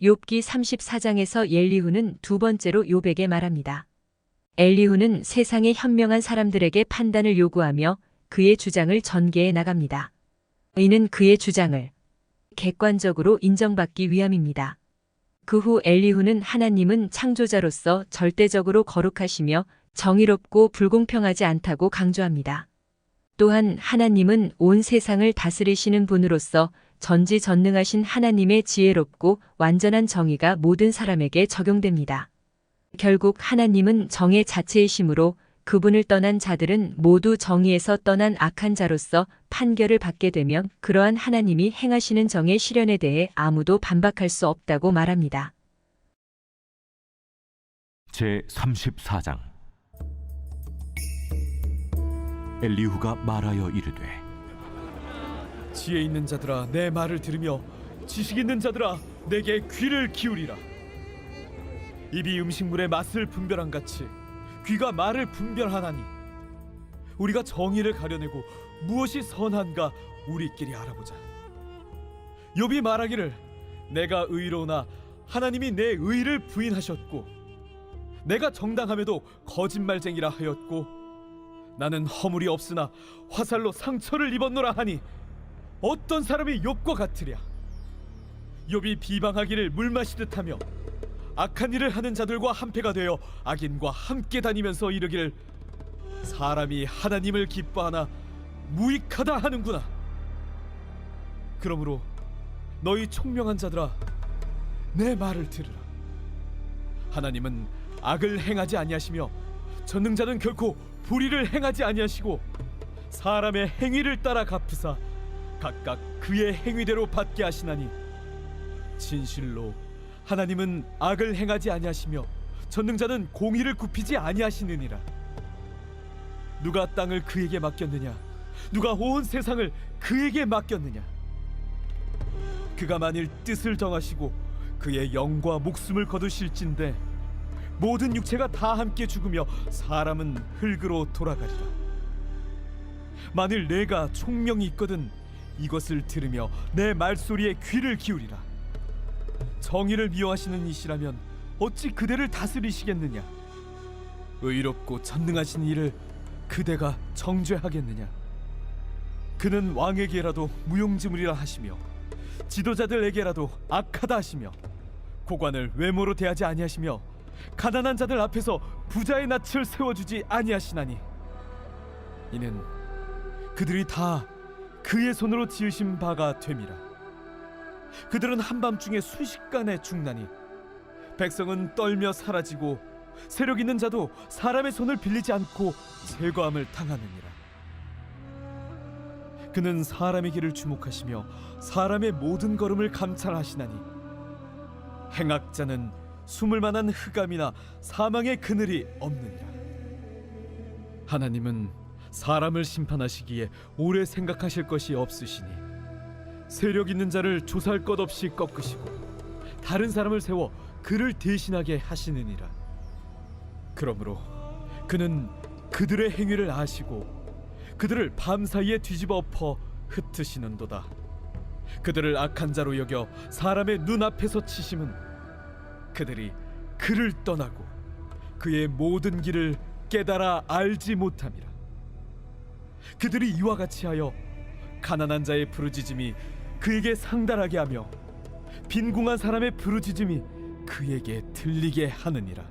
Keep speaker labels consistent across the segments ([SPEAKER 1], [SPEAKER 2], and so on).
[SPEAKER 1] 욥기 34장에서 엘리후는 두 번째로 욥에게 말합니다. 엘리후는 세상의 현명한 사람들에게 판단을 요구하며 그의 주장을 전개해 나갑니다. 이는 그의 주장을 객관적으로 인정받기 위함입니다. 그 후 엘리후는 하나님은 창조자로서 절대적으로 거룩하시며 정의롭고 불공평하지 않다고 강조합니다. 또한 하나님은 온 세상을 다스리시는 분으로서 전지전능하신 하나님의 지혜롭고 완전한 정의가 모든 사람에게 적용됩니다. 결국 하나님은 정의 자체이시므로 그분을 떠난 자들은 모두 정의에서 떠난 악한 자로서 판결을 받게 되면 그러한 하나님이 행하시는 정의 실현에 대해 아무도 반박할 수 없다고 말합니다.
[SPEAKER 2] 제34장 엘리후가 말하여 이르되
[SPEAKER 3] 지혜 있는 자들아 내 말을 들으며 지식 있는 자들아 내게 귀를 기울이라. 입이 음식물의 맛을 분별한 같이 귀가 말을 분별하나니 우리가 정의를 가려내고 무엇이 선한가 우리끼리 알아보자. 욥이 말하기를 내가 의로우나 하나님이 내 의를 부인하셨고 내가 정당함에도 거짓말쟁이라 하였고 나는 허물이 없으나 화살로 상처를 입었노라 하니 어떤 사람이 욥과 같으랴. 욥이 비방하기를 물 마시듯 하며 악한 일을 하는 자들과 한패가 되어 악인과 함께 다니면서 이르기를 사람이 하나님을 기뻐하나 무익하다 하는구나. 그러므로 너희 총명한 자들아 내 말을 들으라. 하나님은 악을 행하지 아니하시며 전능자는 결코 불의를 행하지 아니하시고 사람의 행위를 따라 갚으사 각각 그의 행위대로 받게 하시나니 진실로 하나님은 악을 행하지 아니하시며 전능자는 공의를 굽히지 아니하시느니라. 누가 땅을 그에게 맡겼느냐? 누가 온 세상을 그에게 맡겼느냐? 그가 만일 뜻을 정하시고 그의 영과 목숨을 거두실진데 모든 육체가 다 함께 죽으며 사람은 흙으로 돌아가리라. 만일 내가 총명이 있거든 이것을 들으며 내 말소리에 귀를 기울이라. 정의를 미워하시는 이시라면 어찌 그대를 다스리시겠느냐? 의롭고 전능하신 이를 그대가 정죄하겠느냐? 그는 왕에게라도 무용지물이라 하시며 지도자들에게라도 악하다 하시며 고관을 외모로 대하지 아니하시며 가난한 자들 앞에서 부자의 낯을 세워주지 아니하시나니 이는 그들이 다 그의 손으로 지으신 바가 됨이라. 그들은 한밤중에 순식간에 죽나니 백성은 떨며 사라지고 세력 있는 자도 사람의 손을 빌리지 않고 제거함을 당하느니라. 그는 사람의 길을 주목하시며 사람의 모든 걸음을 감찰하시나니 행악자는 숨을 만한 흑암이나 사망의 그늘이 없느니라. 하나님은 사람을 심판하시기에 오래 생각하실 것이 없으시니 세력 있는 자를 조사할 것 없이 꺾으시고 다른 사람을 세워 그를 대신하게 하시느니라. 그러므로 그는 그들의 행위를 아시고 그들을 밤사이에 뒤집어 엎어 흩으시는도다. 그들을 악한 자로 여겨 사람의 눈앞에서 치심은 그들이 그를 떠나고 그의 모든 길을 깨달아 알지 못함이라. 그들이 이와 같이 하여 가난한 자의 부르짖음이 그에게 상달하게 하며 빈궁한 사람의 부르짖음이 그에게 들리게 하느니라.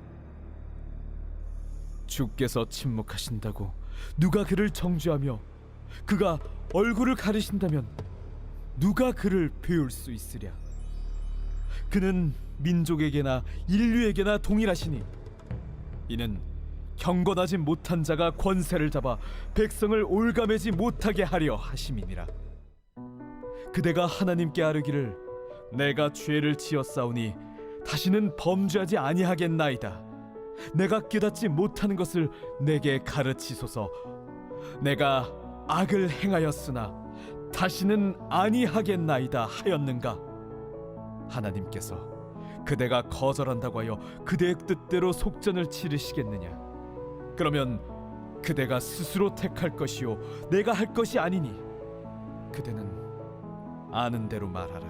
[SPEAKER 3] 주께서 침묵하신다고 누가 그를 정죄하며 그가 얼굴을 가리신다면 누가 그를 배울 수 있으랴. 그는 민족에게나 인류에게나 동일하시니 이는 경건하지 못한 자가 권세를 잡아 백성을 올가매지 못하게 하려 하심이니라. 그대가 하나님께 아뢰기를 내가 죄를 지었사오니 다시는 범죄하지 아니하겠나이다. 내가 깨닫지 못하는 것을 내게 가르치소서. 내가 악을 행하였으나 다시는 아니하겠나이다 하였는가? 하나님께서 그대가 거절한다고 하여 그대의 뜻대로 속전을 치르시겠느냐? 그러면 그대가 스스로 택할 것이요 내가 할 것이 아니니 그대는 아는 대로 말하라.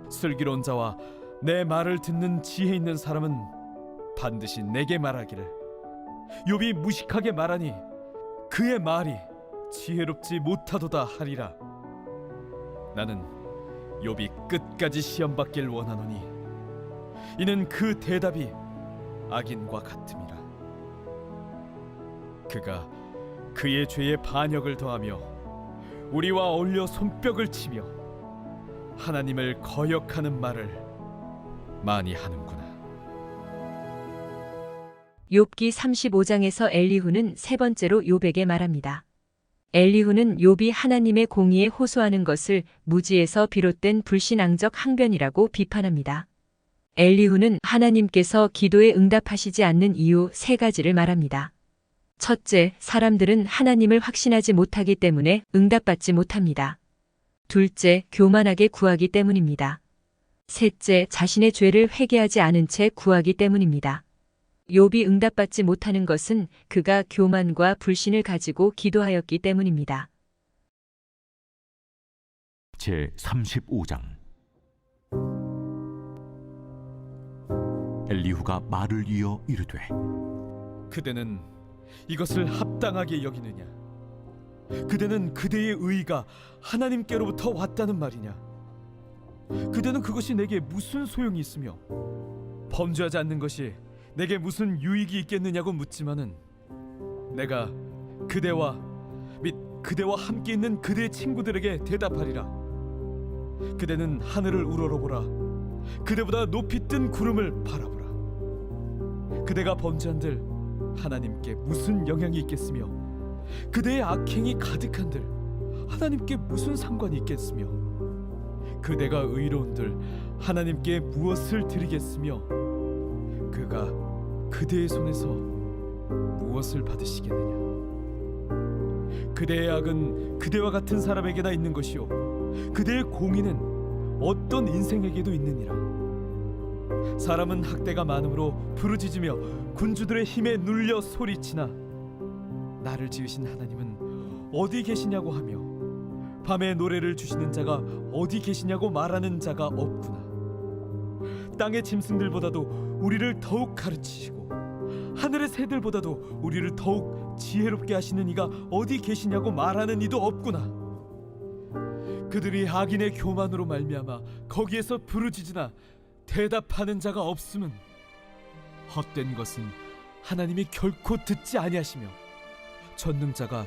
[SPEAKER 3] 슬기로운 자와 내 말을 듣는 지혜 있는 사람은 반드시 내게 말하기를, 욥이 무식하게 말하니 그의 말이 지혜롭지 못하도다 하리라. 나는 욥이 끝까지 시험받길 원하노니 이는 그 대답이 악인과 같음이라. 그가 그의 죄에 반역을 더하며 우리와 어울려 손뼉을 치며 하나님을 거역하는 말을 많이 하는구나.
[SPEAKER 1] 욥기 35장에서 엘리후는 세 번째로 욥에게 말합니다. 엘리후는 욥이 하나님의 공의에 호소하는 것을 무지에서 비롯된 불신앙적 항변이라고 비판합니다. 엘리후는 하나님께서 기도에 응답하시지 않는 이유 세 가지를 말합니다. 첫째, 사람들은 하나님을 확신하지 못하기 때문에 응답받지 못합니다. 둘째, 교만하게 구하기 때문입니다. 셋째, 자신의 죄를 회개하지 않은 채 구하기 때문입니다. 욥이 응답받지 못하는 것은 그가 교만과 불신을 가지고 기도하였기 때문입니다.
[SPEAKER 2] 제 35장. 엘리후가 말을 이어 이르되
[SPEAKER 3] 그대는 이것을 합당하게 여기느냐? 그대는 그대의 의가 하나님께로부터 왔다는 말이냐? 그대는 그것이 내게 무슨 소용이 있으며 범죄하지 않는 것이 내게 무슨 유익이 있겠느냐고 묻지만은 내가 그대와 및 그대와 함께 있는 그대의 친구들에게 대답하리라. 그대는 하늘을 우러러보라. 그대보다 높이 뜬 구름을 바라보라. 그대가 범죄한들 하나님께 무슨 영향이 있겠으며 그대의 악행이 가득한들 하나님께 무슨 상관이 있겠으며 그대가 의로운들 하나님께 무엇을 드리겠으며 그가 그대의 손에서 무엇을 받으시겠느냐? 그대의 악은 그대와 같은 사람에게나 있는 것이요 그대의 공의는 어떤 인생에게도 있느니라. 사람은 학대가 많으므로 부르짖으며 군주들의 힘에 눌려 소리치나 나를 지으신 하나님은 어디 계시냐고 하며 밤에 노래를 주시는 자가 어디 계시냐고 말하는 자가 없구나. 땅의 짐승들보다도 우리를 더욱 가르치시고 하늘의 새들보다도 우리를 더욱 지혜롭게 하시는 이가 어디 계시냐고 말하는 이도 없구나. 그들이 악인의 교만으로 말미암아 거기에서 부르짖으나 대답하는 자가 없음은 헛된 것은 하나님이 결코 듣지 아니하시며 전능자가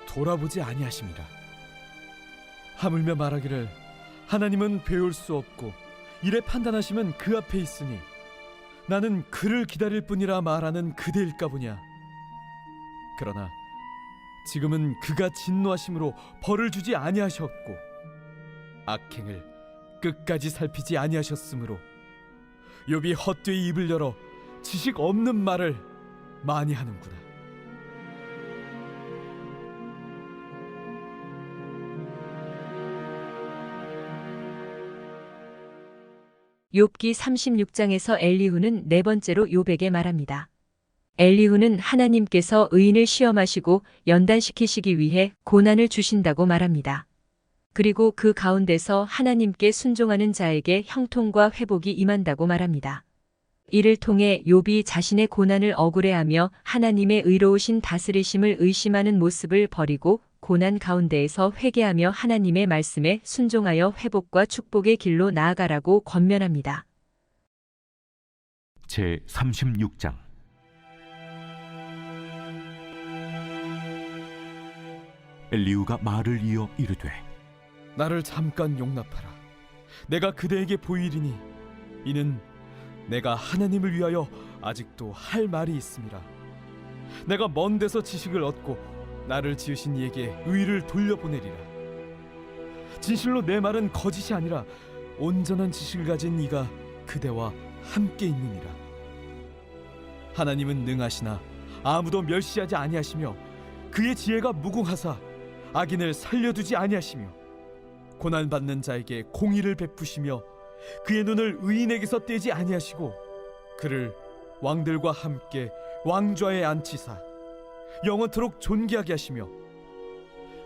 [SPEAKER 3] 돌아보지 아니하심이라. 하물며 말하기를 하나님은 배울 수 없고 이래 판단하시면 그 앞에 있으니 나는 그를 기다릴 뿐이라 말하는 그대일까 보냐. 그러나 지금은 그가 진노하심으로 벌을 주지 아니하셨고 악행을 끝까지 살피지 아니하셨으므로 욥이 헛되이 입을 열어 지식 없는 말을 많이 하는구나.
[SPEAKER 1] 욥기 36장에서 엘리후는 네 번째로 욥에게 말합니다. 엘리후는 하나님께서 의인을 시험하시고 연단시키시기 위해 고난을 주신다고 말합니다. 그리고 그 가운데서 하나님께 순종하는 자에게 형통과 회복이 임한다고 말합니다. 이를 통해 욥이 자신의 고난을 억울해하며 하나님의 의로우신 다스리심을 의심하는 모습을 버리고 고난 가운데에서 회개하며 하나님의 말씀에 순종하여 회복과 축복의 길로 나아가라고 권면합니다.
[SPEAKER 2] 제 36장. 엘리후가 말을 이어 이르되
[SPEAKER 3] 나를 잠깐 용납하라. 내가 그대에게 보이리니 이는 내가 하나님을 위하여 아직도 할 말이 있음이라. 내가 먼 데서 지식을 얻고 나를 지으신 이에게 의를 돌려보내리라. 진실로 내 말은 거짓이 아니라 온전한 지식을 가진 이가 그대와 함께 있느니라. 하나님은 능하시나 아무도 멸시하지 아니하시며 그의 지혜가 무궁하사 악인을 살려두지 아니하시며 고난받는 자에게 공의를 베푸시며 그의 눈을 의인에게서 떼지 아니하시고 그를 왕들과 함께 왕좌에 앉히사 영원토록 존귀하게 하시며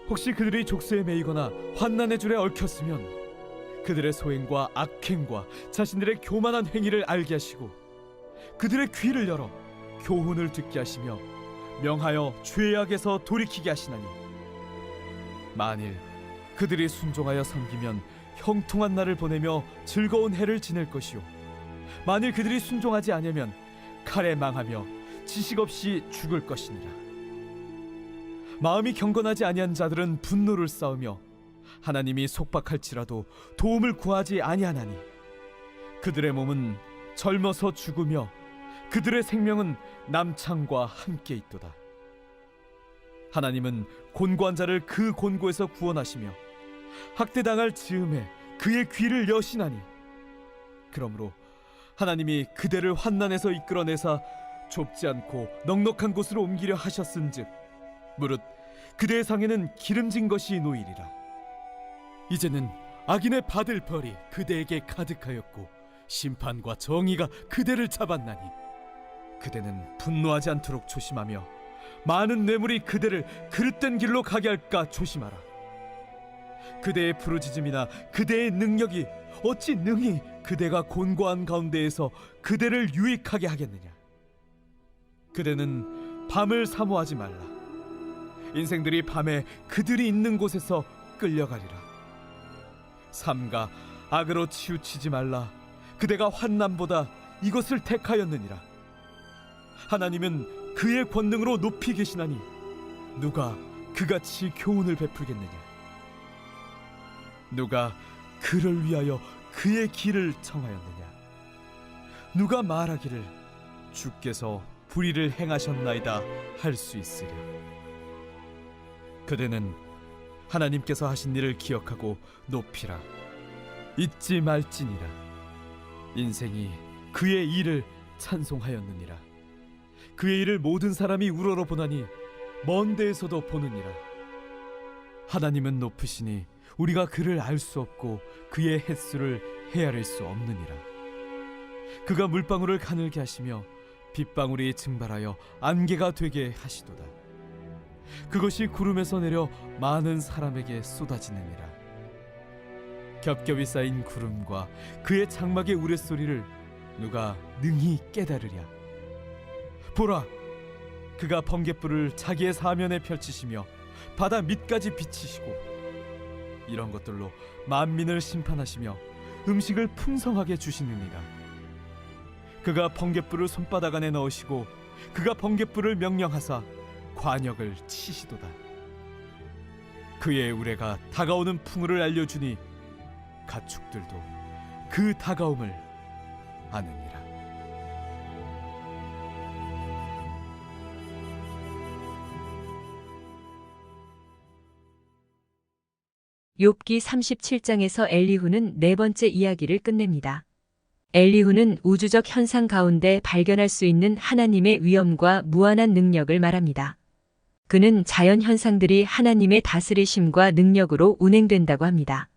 [SPEAKER 3] 혹시 그들이 족쇄에 매이거나 환난의 줄에 얽혔으면 그들의 소행과 악행과 자신들의 교만한 행위를 알게 하시고 그들의 귀를 열어 교훈을 듣게 하시며 명하여 죄악에서 돌이키게 하시나니 만일 그들이 순종하여 섬기면 형통한 날을 보내며 즐거운 해를 지낼 것이요 만일 그들이 순종하지 아니하면 칼에 망하며 지식 없이 죽을 것이니라. 마음이 경건하지 아니한 자들은 분노를 쌓으며 하나님이 속박할지라도 도움을 구하지 아니하나니 그들의 몸은 젊어서 죽으며 그들의 생명은 남창과 함께 있도다. 하나님은 곤고한 자를 그 곤고에서 구원하시며 학대당할 즈음에 그의 귀를 여시나니 그러므로 하나님이 그대를 환난에서 이끌어내사 좁지 않고 넉넉한 곳으로 옮기려 하셨은즉 무릇 그대의 상에는 기름진 것이 놓이리라. 이제는 악인의 받을 벌이 그대에게 가득하였고 심판과 정의가 그대를 잡았나니 그대는 분노하지 않도록 조심하며 많은 뇌물이 그대를 그릇된 길로 가게 할까 조심하라. 그대의 부르짖음이나 그대의 능력이 어찌 능히 그대가 곤고한 가운데에서 그대를 유익하게 하겠느냐. 그대는 밤을 사모하지 말라. 인생들이 밤에 그들이 있는 곳에서 끌려가리라. 삼가 악으로 치우치지 말라. 그대가 환난보다 이것을 택하였느니라. 하나님은 그의 권능으로 높이 계시나니 누가 그같이 교훈을 베풀겠느냐. 누가 그를 위하여 그의 길을 청하였느냐. 누가 말하기를 주께서 불의를 행하셨나이다 할 수 있으랴. 그대는 하나님께서 하신 일을 기억하고 높이라. 잊지 말지니라. 인생이 그의 일을 찬송하였느니라. 그의 일을 모든 사람이 우러러 보나니 먼 데에서도 보느니라. 하나님은 높으시니 우리가 그를 알 수 없고 그의 횟수를 헤아릴 수 없느니라. 그가 물방울을 가늘게 하시며 빗방울이 증발하여 안개가 되게 하시도다. 그것이 구름에서 내려 많은 사람에게 쏟아지느니라. 겹겹이 쌓인 구름과 그의 장막의 우레소리를 누가 능히 깨달으랴. 보라, 그가 번갯불을 자기의 사면에 펼치시며 바다 밑까지 비치시고 이런 것들로 만민을 심판하시며 음식을 풍성하게 주시느니라. 그가 번갯불을 손바닥 안에 넣으시고 그가 번갯불을 명령하사 관역을 치시도다. 그의 우레가 다가오는 풍우를 알려주니 가축들도 그 다가옴을 아느니라.
[SPEAKER 1] 욥기 37장에서 엘리후는 네 번째 이야기를 끝냅니다. 엘리후는 우주적 현상 가운데 발견할 수 있는 하나님의 위엄과 무한한 능력을 말합니다. 그는 자연 현상들이 하나님의 다스리심과 능력으로 운행된다고 합니다.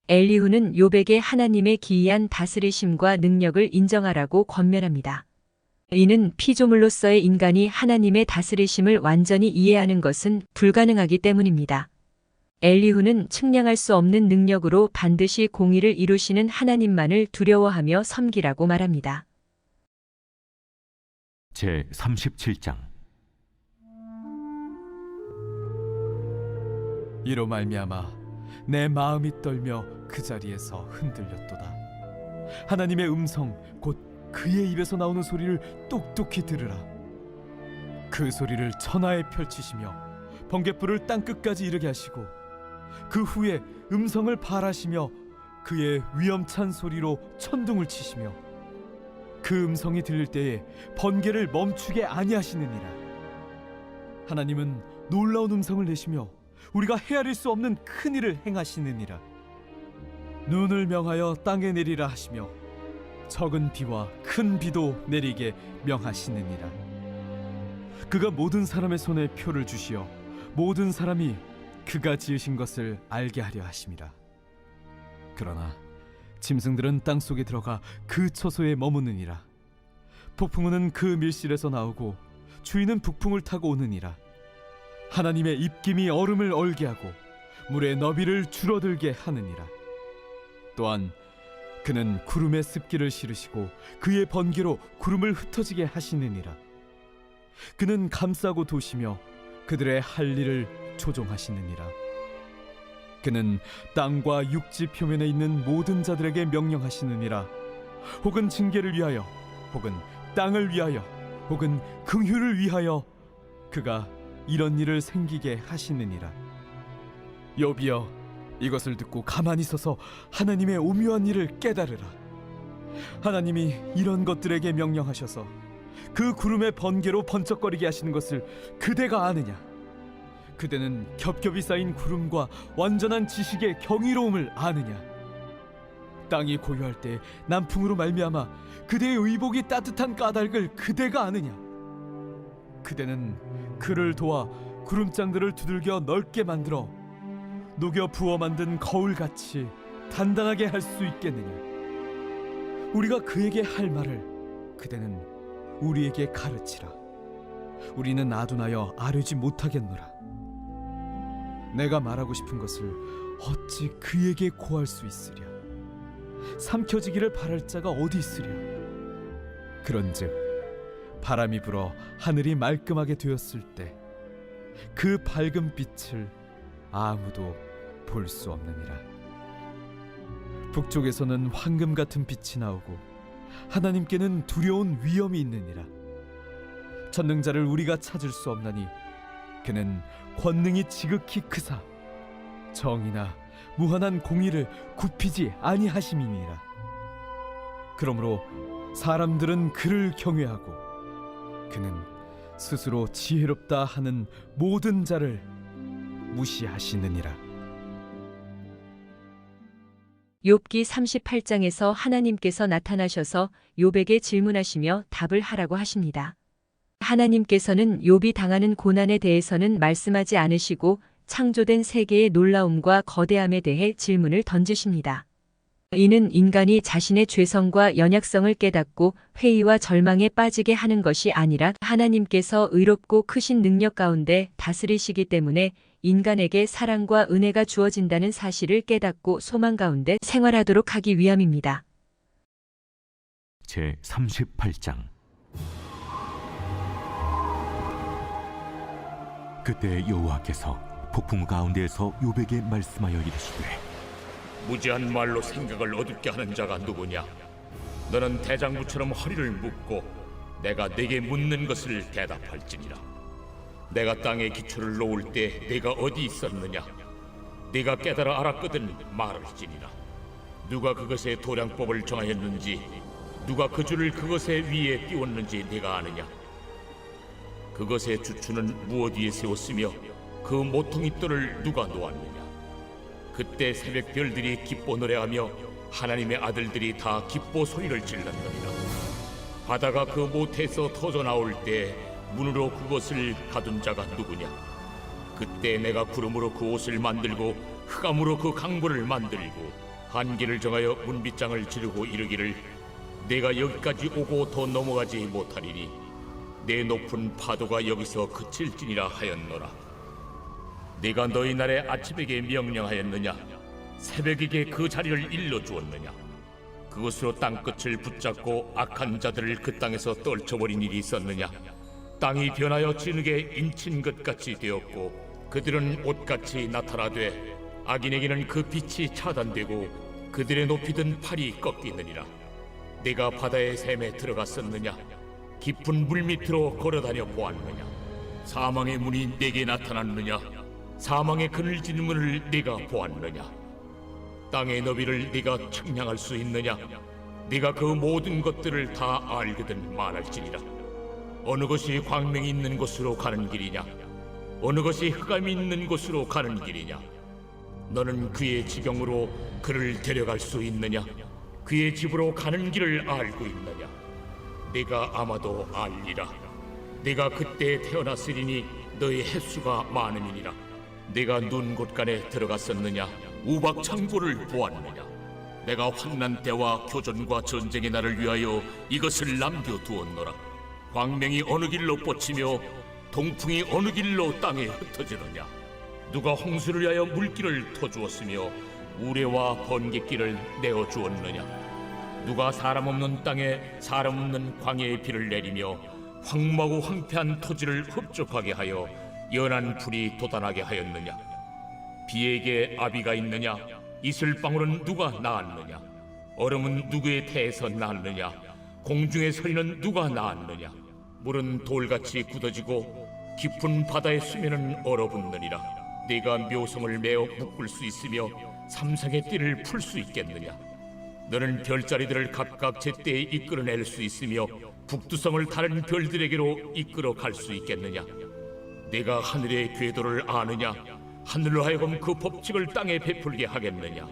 [SPEAKER 1] 엘리후는 욥에게 하나님의 기이한 다스리심과 능력을 인정하라고 권면합니다. 이는 피조물로서의 인간이 하나님의 다스리심을 완전히 이해하는 것은 불가능하기 때문입니다. 엘리후는 측량할 수 없는 능력으로 반드시 공의를 이루시는 하나님만을 두려워하며 섬기라고 말합니다.
[SPEAKER 2] 제 37장.
[SPEAKER 3] 이로 말미암아 내 마음이 떨며 그 자리에서 흔들렸도다. 하나님의 음성 곧 그의 입에서 나오는 소리를 똑똑히 들으라. 그 소리를 천하에 펼치시며 번갯불을 땅끝까지 이르게 하시고 그 후에 음성을 발하시며 그의 위엄찬 소리로 천둥을 치시며 그 음성이 들릴 때에 번개를 멈추게 아니하시느니라. 하나님은 놀라운 음성을 내시며 우리가 헤아릴 수 없는 큰 일을 행하시느니라. 눈을 명하여 땅에 내리라 하시며 적은 비와 큰 비도 내리게 명하시느니라. 그가 모든 사람의 손에 표를 주시어 모든 사람이 그가 지으신 것을 알게 하려 하심이라. 그러나 짐승들은 땅 속에 들어가 그 처소에 머무느니라. 폭풍우는 그 밀실에서 나오고 추위는 북풍을 타고 오느니라. 하나님의 입김이 얼음을 얼게 하고 물의 너비를 줄어들게 하느니라. 또한 그는 구름의 습기를 실으시고 그의 번개로 구름을 흩어지게 하시느니라. 그는 감싸고 도시며 그들의 할 일을 조종하시느니라. 그는 땅과 육지 표면에 있는 모든 자들에게 명령하시느니라. 혹은 징계를 위하여, 혹은 땅을 위하여, 혹은 긍휼을 위하여 그가 이런 일을 생기게 하시느니라. 욥이여, 이것을 듣고 가만히 서서 하나님의 오묘한 일을 깨달으라. 하나님이 이런 것들에게 명령하셔서 그 구름의 번개로 번쩍거리게 하시는 것을 그대가 아느냐? 그대는 겹겹이 쌓인 구름과 완전한 지식의 경이로움을 아느냐? 땅이 고요할 때 남풍으로 말미암아 그대의 의복이 따뜻한 까닭을 그대가 아느냐? 그대는 그를 도와 구름장들을 두들겨 넓게 만들어 녹여 부어 만든 거울같이 단단하게 할 수 있겠느냐? 우리가 그에게 할 말을 그대는 우리에게 가르치라. 우리는 아둔하여 아뢰지 못하겠노라. 내가 말하고 싶은 것을 어찌 그에게 고할 수 있으랴? 삼켜지기를 바랄 자가 어디 있으랴? 그런즉 바람이 불어 하늘이 말끔하게 되었을 때 그 밝은 빛을 아무도 볼 수 없느니라. 북쪽에서는 황금 같은 빛이 나오고 하나님께는 두려운 위엄이 있느니라. 전능자를 우리가 찾을 수 없나니 그는 권능이 지극히 크사 정의나 무한한 공의를 굽히지 아니하심이니라. 그러므로 사람들은 그를 경외하고 그는 스스로 지혜롭다 하는 모든 자를 무시하시느니라.
[SPEAKER 1] 욥기 38장에서 하나님께서 나타나셔서 욥에게 질문하시며 답을 하라고 하십니다. 하나님께서는 욥이 당하는 고난에 대해서는 말씀하지 않으시고 창조된 세계의 놀라움과 거대함에 대해 질문을 던지십니다. 이는 인간이 자신의 죄성과 연약성을 깨닫고 회의와 절망에 빠지게 하는 것이 아니라 하나님께서 의롭고 크신 능력 가운데 다스리시기 때문에 인간에게 사랑과 은혜가 주어진다는 사실을 깨닫고 소망 가운데 생활하도록 하기 위함입니다.
[SPEAKER 2] 제 38장. 그때 여호와께서 폭풍 가운데에서 욥에게 말씀하여 이르시되
[SPEAKER 4] 무지한 말로 생각을 어둡게 하는 자가 누구냐? 너는 대장부처럼 허리를 묶고 내가 네게 묻는 것을 대답할지니라. 내가 땅에 기초를 놓을 때 네가 어디 있었느냐? 네가 깨달아 알았거든 말할지니라. 누가 그것의 도량법을 정하였는지, 누가 그 줄을 그것의 위에 띄웠는지 네가 아느냐? 그것의 주추는 무엇 위에 세웠으며 그 모퉁이 돌을 누가 놓았느냐? 그때 새벽 별들이 기뻐 노래하며 하나님의 아들들이 다 기뻐 소리를 질렀느니라. 바다가 그 모태에서 터져 나올 때 문으로 그것을 가둔 자가 누구냐? 그때 내가 구름으로 그 옷을 만들고 흑암으로 그 강보를 만들고 한계를 정하여 문빗장을 지르고 이르기를 내가 여기까지 오고 더 넘어가지 못하리니 내 높은 파도가 여기서 그칠지니라 하였노라. 네가 너희 날에 아침에게 명령하였느냐? 새벽에게 그 자리를 일러주었느냐? 그것으로 땅끝을 붙잡고 악한 자들을 그 땅에서 떨쳐버린 일이 있었느냐? 땅이 변하여 진흙에 인친 것 같이 되었고 그들은 옷같이 나타나되 악인에게는 그 빛이 차단되고 그들의 높이든 팔이 꺾이느니라. 네가 바다의 샘에 들어갔었느냐? 깊은 물 밑으로 걸어다녀 보았느냐? 사망의 문이 네게 나타났느냐? 사망의 그늘진 문을 네가 보았느냐? 땅의 너비를 네가 측량할 수 있느냐? 네가 그 모든 것들을 다 알거든 말할지니라. 어느 것이 광명이 있는 곳으로 가는 길이냐? 어느 것이 흑암이 있는 곳으로 가는 길이냐? 너는 그의 지경으로 그를 데려갈 수 있느냐? 그의 집으로 가는 길을 알고 있느냐? 네가 아마도 알리라. 네가 그때 태어났으리니 너의 횟수가 많음이니라. 네가 눈 곳간에 들어갔었느냐? 우박 창고를 보았느냐? 내가 환난 때와 교전과 전쟁의 날을 위하여 이것을 남겨두었노라. 광명이 어느 길로 뻗치며 동풍이 어느 길로 땅에 흩어지느냐. 누가 홍수를 위하여 물길을 터주었으며 우레와 번갯길을 내어주었느냐. 누가 사람 없는 땅에 사람 없는 광야의 비를 내리며 황무하고 황폐한 토지를 흡족하게 하여 연한 풀이 돋아나게 하였느냐. 비에게 아비가 있느냐. 이슬방울은 누가 낳았느냐. 얼음은 누구의 태에서 낳았느냐. 공중의 서리는 누가 낳았느냐. 물은 돌같이 굳어지고 깊은 바다의 수면은 얼어붙느니라. 네가 묘성을 메어 묶을 수 있으며 삼상의 띠를 풀 수 있겠느냐. 너는 별자리들을 각각 제때에 이끌어낼 수 있으며 북두성을 다른 별들에게로 이끌어 갈 수 있겠느냐. 네가 하늘의 궤도를 아느냐. 하늘로 하여금 그 법칙을 땅에 베풀게 하겠느냐.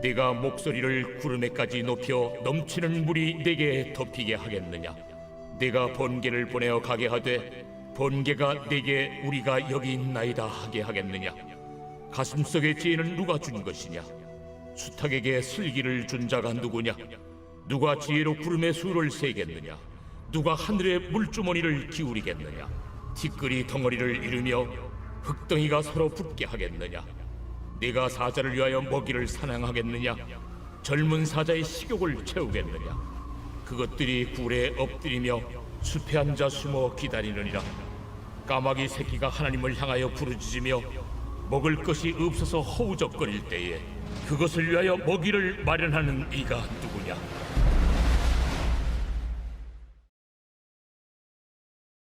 [SPEAKER 4] 네가 목소리를 구름에까지 높여 넘치는 물이 네게 덮이게 하겠느냐. 네가 번개를 보내어 가게 하되 번개가 네게 우리가 여기 있나이다 하게 하겠느냐. 가슴속의 지혜는 누가 준 것이냐. 수탉에게 슬기를 준 자가 누구냐. 누가 지혜로 구름의 수를 세겠느냐. 누가 하늘의 물주머니를 기울이겠느냐. 티끌이 덩어리를 이루며 흙덩이가 서로 붙게 하겠느냐. 네가 사자를 위하여 먹이를 사냥하겠느냐. 젊은 사자의 식욕을 채우겠느냐. 그것들이 굴에 엎드리며 숲에 앉아 숨어 기다리느니라. 까마귀 새끼가 하나님을 향하여 부르짖으며 먹을 것이 없어서 허우적거릴 때에 그것을 위하여 먹이를 마련하는 이가 누구냐.